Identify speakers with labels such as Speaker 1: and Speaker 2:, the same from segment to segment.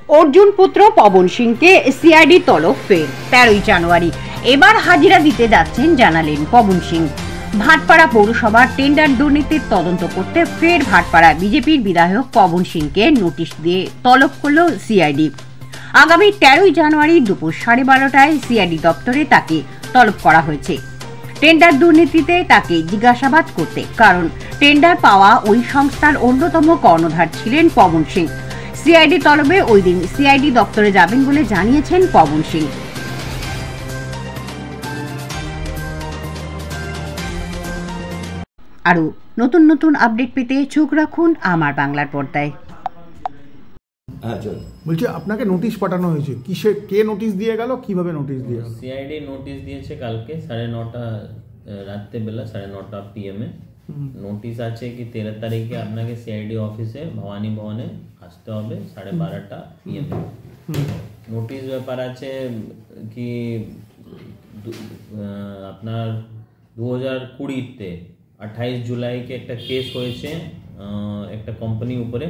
Speaker 1: অর্জুন পুত্র পবন সিংকে সিআইডি তলব ফের 13ই জানুয়ারি এবার হাজিরা দিতে যাচ্ছেন জানালেন পবন সিং। ভাটপাড়া পৌরসভার টেন্ডার দুর্নীতির তদন্ত করতে ফের ভাটপাড়া বিজেপির বিধায়ক পবন সিংকে নোটিশ দিয়ে তলব করল সিআইডি। আগামী 13ই জানুয়ারি দুপুর 12:30টায় সিআইডি দপ্তরে তাকে তলব করা হয়েছে টেন্ডার দুর্নীতিতে তাকে জিজ্ঞাসাবাদ করতে, কারণ টেন্ডার পাওয়া ওই সংস্থার অন্যতম কর্ণধার ছিলেন পবন সিং। সিআইডি তলবে ওই দিন সিআইডি দপ্তরে যাবেন বলে জানিয়েছেন পবন সিং। আরো নতুন নতুন আপডেট পেতে চোখ রাখুন আমার বাংলার পর্দায়।
Speaker 2: বলছি আপনাকে নোটিশ পাঠানো হয়েছে, কিসে কে নোটিশ দিয়ে গেল, কিভাবে নোটিশ দিয়ে গেল?
Speaker 3: সিআইডি নোটিশ দিয়েছে কালকে 9:30 রাত্রেবেলা 9:30 PM নোটিশ আছে কি 13 তারিখে আপনাকে সিআইডি অফিসে ভবানী ভবনে আসতে হবে 12:30 PM। নোটিশ ব্যাপার আছে কি আপনার 2020-তে 28 জুলাইকে একটা কেস হয়েছে একটা কোম্পানি উপরে।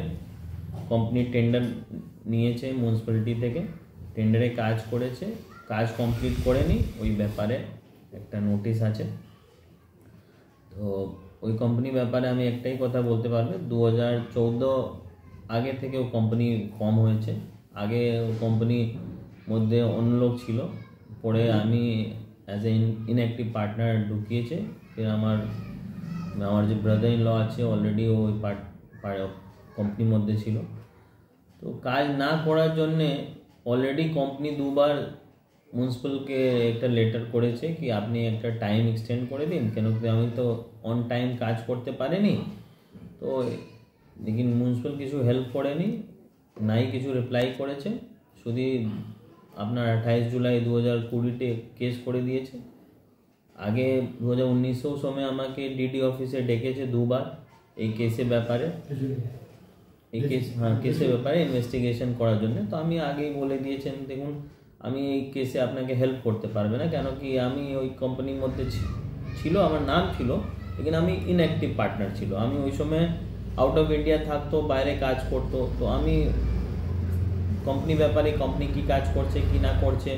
Speaker 3: কোম্পানি টেন্ডার নিয়েছে মিউনিসিপ্যালিটি থেকে, টেন্ডারে কাজ করেছে, কাজ কমপ্লিট করেনি, ওই ব্যাপারে একটা নোটিশ আছে। তো ওই কোম্পানি ব্যাপারে আমি একটাই কথা বলতে পারবো, 2014 আগে থেকে ও কোম্পানি কম হয়েছে। আগে ও কোম্পানির মধ্যে অন্য লোক ছিল, পরে আমি অ্যাজ এ ইনঅ্যাক্টিভ পার্টনার ঢুকিয়েছে। ফির আমার যে ব্রাদার ইন ল আছে অলরেডি ওই কোম্পানির মধ্যে ছিল। তো কাজ না করার জন্যে অলরেডি কোম্পানি দুবার মিউনিসিপ্যালকে একটা লেটার করেছে কি আপনি একটা টাইম এক্সটেন্ড করে দিন, কেন কি আমি তো অন টাইম কাজ করতে পারিনি। তো লেকিন মিউনিসিপ্যাল কিছু হেল্প করেনি, নাই কিছু রিপ্লাই করেছে, শুধু আপনার 28 জুলাই 2020-তে কেস করে দিয়েছে। আগে 2019 সময় আমাকে ডিডি অফিসে ডেকেছে দুবার এই কেসের ব্যাপারে, এই কেসের ব্যাপারে ইনভেস্টিগেশন করার জন্য। তো আমি আগেই বলে দিয়েছেন, দেখুন আমি এই কেসে আপনাকে হেল্প করতে পারবে না, কেন কি আমি ওই কোম্পানির মধ্যে ছিল, আমার নাম ছিল, লেকিন আমি ইনঅ্যাক্টিভ পার্টনার ছিল। আমি ওই সময় আউট অফ ইন্ডিয়া থাকতো, বাইরে কাজ করতো। তো আমি কোম্পানি ব্যাপারে কোম্পানি কি কাজ করছে কি না করছে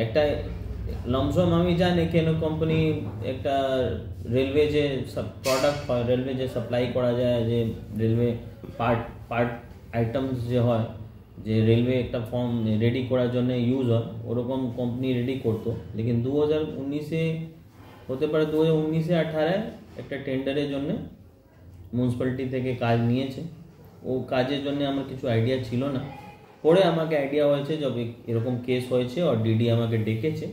Speaker 3: একটা লমসম আমি জানি, কেন কোম্পানি একটা রেলওয়ে যে প্রোডাক্ট হয়, রেলওয়ে যে সাপ্লাই করা যায়, যে রেলওয়ে পার্ট আইটেমস যে হয়, যে রেলওয়ে একটা ফর্ম রেডি করার জন্য ইউজ হয়, ওরকম কোম্পানি রেডি করতো। লেকিন 2019-এ হতে পারে 2019-18 একটা টেন্ডারের জন্য মিউনিসিপ্যালিটি থেকে কাজ নিয়েছে। ও কাজের জন্য আমার কিছু আইডিয়া ছিল না, পরে আমাকে আইডিয়া হয়েছে যবে এরকম কেস হয়েছে আর ডিডি আমাকে ডেকেছে।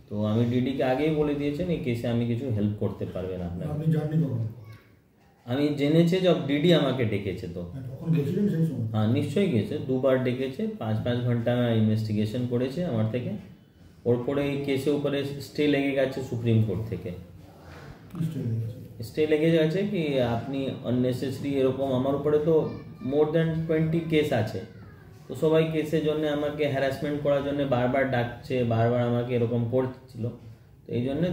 Speaker 3: তো আমি ডিডিকে আগেই বলে দিয়েছেন এই কেসে আমি কিছু হেল্প করতে পারবেন আপনার। আমি জেনেছি যব ডিডি আমাকে ডেকেছে। তো হ্যাঁ নিশ্চয়ই গেছে, দুবার ডেকেছে, 5 ঘন্টা ইনভেস্টিগেশন করেছে আমার থেকে। ওরপরে এই কেসের উপরে স্টে লেগে গেছে সুপ্রিম কোর্ট থেকে, স্টে লেগে গেছে কি আপনি আননেসেসারি এরকম আমার উপরে তো মোর দ্যান 20 কেস আছে। তো সবাই কেসের জন্য আমাকে হ্যারাসমেন্ট করার জন্য বারবার ডাকছে, বারবার আমাকে এরকম করছিল। তো এই জন্য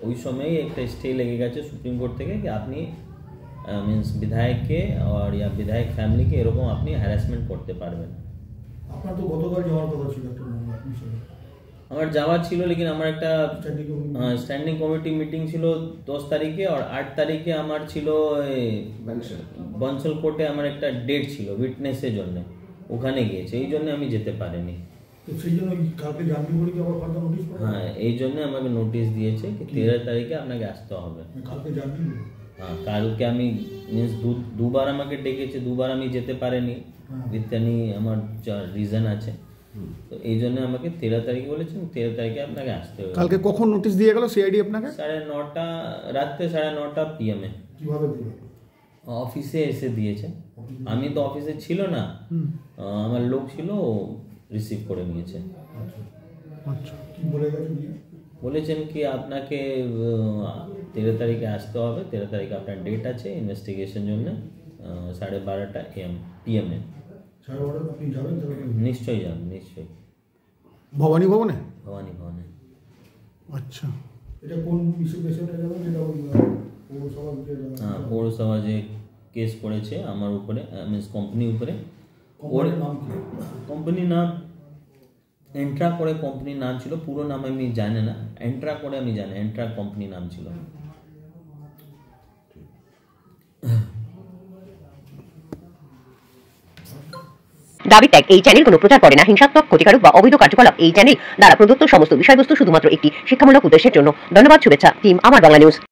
Speaker 3: ওই সময়ই একটা স্টে লেগে গেছে সুপ্রিম কোর্ট থেকে কি আপনি মিন্স বিধায়ককে আর ইয়া বিধায়ক ফ্যামিলিকে এরকম আপনি হ্যারাসমেন্ট করতে পারবেন।
Speaker 2: আপনার তো গতকাল যাওয়ার কথা ছিল,
Speaker 3: আমার যাওয়া ছিল, লেকিন আমার একটা স্ট্যান্ডিং কমিটি মিটিং ছিল 10 তারিখে, আর 8 তারিখে আমার ছিল বনসল কোর্টে আমার একটা ডেট ছিল উইটনেসের জন্য, ওখানে গিয়েছে, এই জন্য আমি যেতে পারিনি। হ্যাঁ এই জন্য আমাকে নোটিশ দিয়েছে কি 13 তারিখে আপনাকে আসতে হবে। হ্যাঁ কালকে আমি মিন্স দুবার আমাকে ডেকেছে, দুবার আমি যেতে পারিনি, ইত্যাদি আমার রিজন আছে। তো এই জন্য আমাকে 13 তারিখে বলেছেন, 13 তারিখে আপনাকে আসতে হবে।
Speaker 2: কালকে কখন নোটিশ দিয়ে গেল সিআইডি আপনাকে?
Speaker 3: 9:30 রাত্রে 9:30 PM
Speaker 2: কিভাবে দিল?
Speaker 3: অফিসে এসে দিয়েছে। আমি তো অফিসে ছিল না, আমার লোক ছিল, রিসিভ করে নিয়েছে।
Speaker 2: আচ্ছা কি বলে গেছেন?
Speaker 3: বলেছেন কি আপনাকে 13 তারিখে আসতে হবে, 13 তারিখে আপনার ডেট আছে ইনভেস্টিগেশন জন্য 12:30 PM। নিশ্চয়ই যাবেন, নিশ্চয়ই।
Speaker 2: ভবানী ভবনে?
Speaker 3: ভবানী ভবনে।
Speaker 2: আচ্ছা এটা কোন বিষয়ে যাবেন? যেটা
Speaker 3: পৌরসভা যে কেস করেছে আমার উপরে, মিন্স কোম্পানির উপরে, কোম্পানির নাম এন্ট্রা করে কোম্পানির নাম ছিল, পুরো নাম আমি জানি না, এন্ট্রা করে আমি জানি, এন্ট্রা কোম্পানির নাম ছিল।
Speaker 4: দাবি ত্যাগ এই চ্যানেল কোনো প্রচার করে না হিংসাত্মক, ক্ষতিকারক বা অবৈধ কার্যকলাপ। এই চ্যানেল দ্বারা প্রদত্ত সমস্ত বিষয়বস্তু শুধুমাত্র একটি শিক্ষামূলক উদ্দেশ্যের জন্য। ধন্যবাদ। শুভেচ্ছা টিম আমার বাংলা নিউজ।